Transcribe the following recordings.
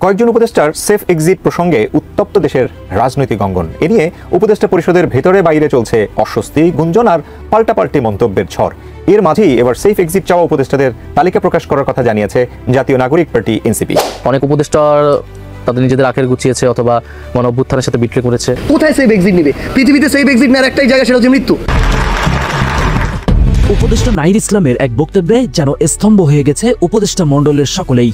কয়েকজন উপদেষ্টার safe exit প্রসঙ্গে উত্তপ্ত দেশের রাজনৈতিক অঙ্গন। এ নিয়ে উপদেষ্টা পরিষদের ভেতরে বাইরে চলছে অস্বস্তি, গুঞ্জন আর পাল্টাপাল্টি মন্তব্যের ঝড়। এর মাঝেই এবার সেফ এক্সিট চাওয়া উপদেষ্টাদের তালিকা প্রকাশ করার কথা জানিয়েছে জাতীয় নাগরিক পার্টি এনসিপি। অনেক উপদেষ্টার তাদের নিজেদের আখের গুছিয়েছে অথবা গণ অভ্যুত্থানের সাথে বিট্রে করেছে। কোথায় সেফ এক্সিট নেবে? পৃথিবীতে সেফ এক্সিট নেওয়ার একটাই জায়গা, সেটা হচ্ছে মৃত্যু। উপদেষ্টা নাহিদ ইসলামের এক বক্তব্যে যেন স্তম্ভ হয়ে গেছে উপদেষ্টা মণ্ডলের সকলেই।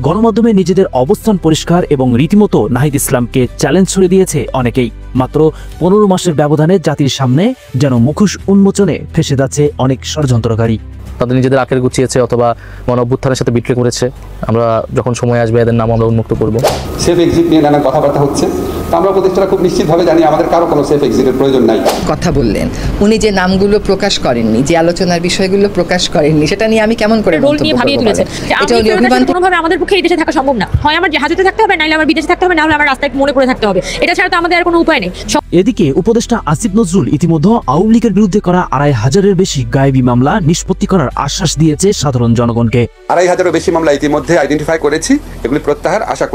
গণমাধ্যমে নিজেদের অবস্থান পরিষ্কার এবং রীতিমতো নাহিদ ইসলামকে চ্যালেঞ্জ ছুড়ে দিয়েছে অনেকেই। মাত্র 15 মাসের ব্যবধানে জাতির সামনে যেন মুখোশ উন্মোচনে ফেসে যাচ্ছে অনেক ষড়যন্ত্রকারী। তাদের নিজেদের আখের গুছিয়েছে অথবা গণ অভ্যুত্থানের সাথে বিট্রে করেছে। আমরা যখন সময় আসবে এদের নাম আমরা উন্মুক্ত করব। সেফ এক্সিট নিয়ে নানা কথাবার্তা হচ্ছে, তো আমরা উপদেষ্টারা খুব নিশ্চিতভাবে জানি আমাদের কারো কোনো সেফ এক্সিটের প্রয়োজন নাই। কথা বললেন, উনি যে নামগুলো প্রকাশ করেননি, যে আলোচনার বিষয়গুলো প্রকাশ করেননি, সেটা নিয়ে আমি কেমন করে রোল নিয়ে ভাবিয়ে তুলেছেন। এটা উনি অভিবান্তর কোনোভাবে আমাদের পক্ষে এই দেশে থাকা সম্ভব না। হয় আমার জাহাজে থাকতে হবে, নাইলে আমার বিদেশে থাকতে হবে, নাহলে আমার রাস্তায় মনে পড়ে থাকতে হবে। এটা ছাড়া তো আমাদের আর কোনো উপায় নেই। এদিকে উপদেষ্টা আসিফ নজরুল ইতিমধ্যে আওয়ামী লীগের বিরুদ্ধে করা 2500-এর বেশি গায়েবী মামলা নিষ্পত্তি করার আশ্বাস দিয়েছে সাধারণ জনগণকে। 2500-এরও বেশি মামলা ইতিমধ্যে আইডেন্টিফাই করেছি, এগুলি প্রত্যাহার আশা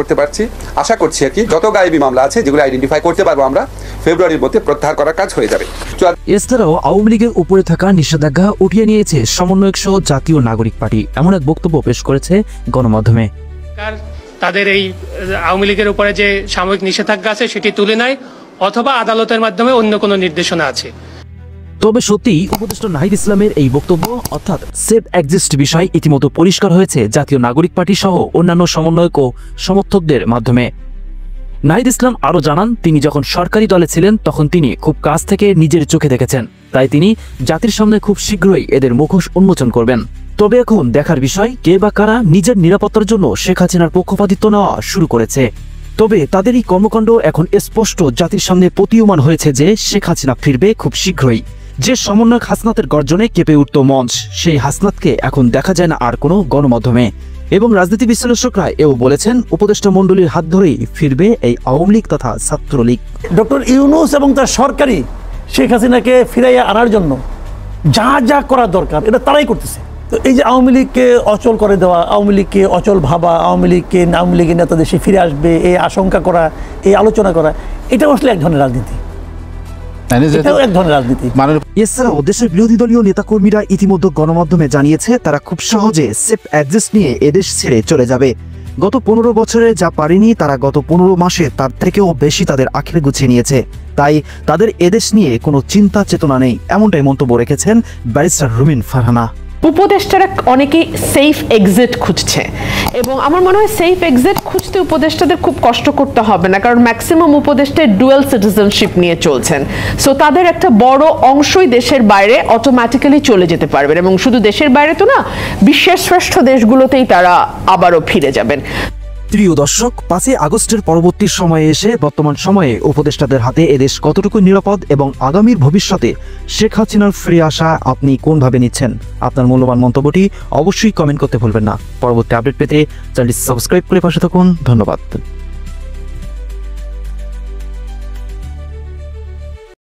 করছি আর কি। যত গায়েবী মামলা আছে যেগুলো আইডেন্টিফাই করতে পারবো আমরা ফেব্রুয়ারির মধ্যে প্রত্যাহার করার কাজ হয়ে যাবে। এছাড়াও আওয়ামী লীগের উপরে থাকা নিষেধাজ্ঞা উঠিয়ে নিয়েছে সমন্বয়ক সহ জাতীয় নাগরিক পার্টি, এমন এক বক্তব্য পেশ করেছে গণমাধ্যমে। তাদের এই আওয়ামী লীগের উপরে যে সাময়িক নিষেধাজ্ঞা আছে সেটি তুলে নেয় অথবা আদালতের মাধ্যমে অন্য কোনো নির্দেশনা আছে। তবে সত্যিই উপদেষ্টা নাহিদ ইসলামের এই বক্তব্য অর্থাৎ সেফ এক্সিস্ট বিষয় ইতিমধ্যে পরিষ্কার হয়েছে জাতীয় নাগরিক পার্টি সহ অন্যান্য সমন্বয়ক ও সমর্থকদের মাধ্যমে। নাহিদ ইসলাম আরও জানান, তিনি যখন সরকারি দলে ছিলেন তখন তিনি খুব কাছ থেকে নিজের চোখে দেখেছেন, তাই তিনি জাতির সামনে খুব শীঘ্রই এদের মুখোশ উন্মোচন করবেন। তবে এখন দেখার বিষয় কে বা কারা নিজের নিরাপত্তার জন্য শেখ হাসিনার পক্ষপাতিত্ব নেওয়া শুরু করেছে। তবে তাদের এই কর্মকাণ্ড এখন স্পষ্ট জাতির সামনে প্রতীয়মান হয়েছে যে শেখ হাসিনা ফিরবে খুব শীঘ্রই। যে সমন্বয়ক হাসনাতের গর্জনে কেঁপে উঠত মঞ্চ, সেই হাসনাতকে এখন দেখা যায় না আর কোনো গণমাধ্যমে। এবং রাজনীতি বিশ্লেষকরা এও বলেছেন, উপদেষ্টা মণ্ডলীর হাত ধরেই ফিরবে এই আওয়ামী লীগ তথা ছাত্রলীগ। ডক্টর ইউনূস এবং তার সরকারি শেখ হাসিনাকে ফিরাইয়া আনার জন্য যা যা করা দরকার এটা তারাই করতেছে। তো এই যে আওয়ামী লীগকে অচল করে দেওয়া, আওয়ামী লীগকে অচল ভাবা, আওয়ামী লীগের নেতা দেশে ফিরে আসবে এই আশঙ্কা করা, এই আলোচনা করা, এটা আসলে এক ধরনের রাজনীতি। এছাড়াও দেশের বিরোধী দলীয় নেতাকর্মীরা ইতিমধ্যে গণমাধ্যমে জানিয়েছে তারা খুব সহজে সেফ এক্সিস্ট নিয়ে এদেশ ছেড়ে চলে যাবে। গত 15 বছরে যা পারেনি তারা গত 15 মাসে তার থেকেও বেশি তাদের আখের গুছিয়ে নিয়েছে, তাই তাদের এদেশ নিয়ে কোনো চিন্তা চেতনা নেই, এমনটাই মন্তব্য রেখেছেন ব্যারিস্টার রুমিন ফারহানা। উপদেষ্টারা অনেকেই সেফ এক্সিট খুঁজছে এবং আমার মনে হয় সেফ এক্সিট খুঁজতে উপদেষ্টাদের খুব কষ্ট করতে হবে না, কারণ ম্যাক্সিমাম উপদেষ্টা ডুয়াল সিটিজেনশিপ নিয়ে চলছেন। সো তাদের একটা বড় অংশই দেশের বাইরে অটোমেটিক্যালি চলে যেতে পারবেন এবং শুধু দেশের বাইরে তো না, বিশ্বের শ্রেষ্ঠ দেশগুলোতেই তারা আবারও ফিরে যাবেন। প্রিয় দর্শক, 5 আগস্টের পরবর্তী সময়ে এসে বর্তমান সময়ে উপদেষ্টাদের হাতে এদেশ কতটুকু নিরাপদ এবং আগামীর ভবিষ্যতে শেখ হাসিনার ফিরে আসা আপনি কোনভাবে নিচ্ছেন? আপনার মূল্যবান মন্তব্যটি অবশ্যই কমেন্ট করতে ভুলবেন না। পরবর্তী আপডেট পেতে চ্যানেলটি সাবস্ক্রাইব করে পাশে থাকুন। ধন্যবাদ।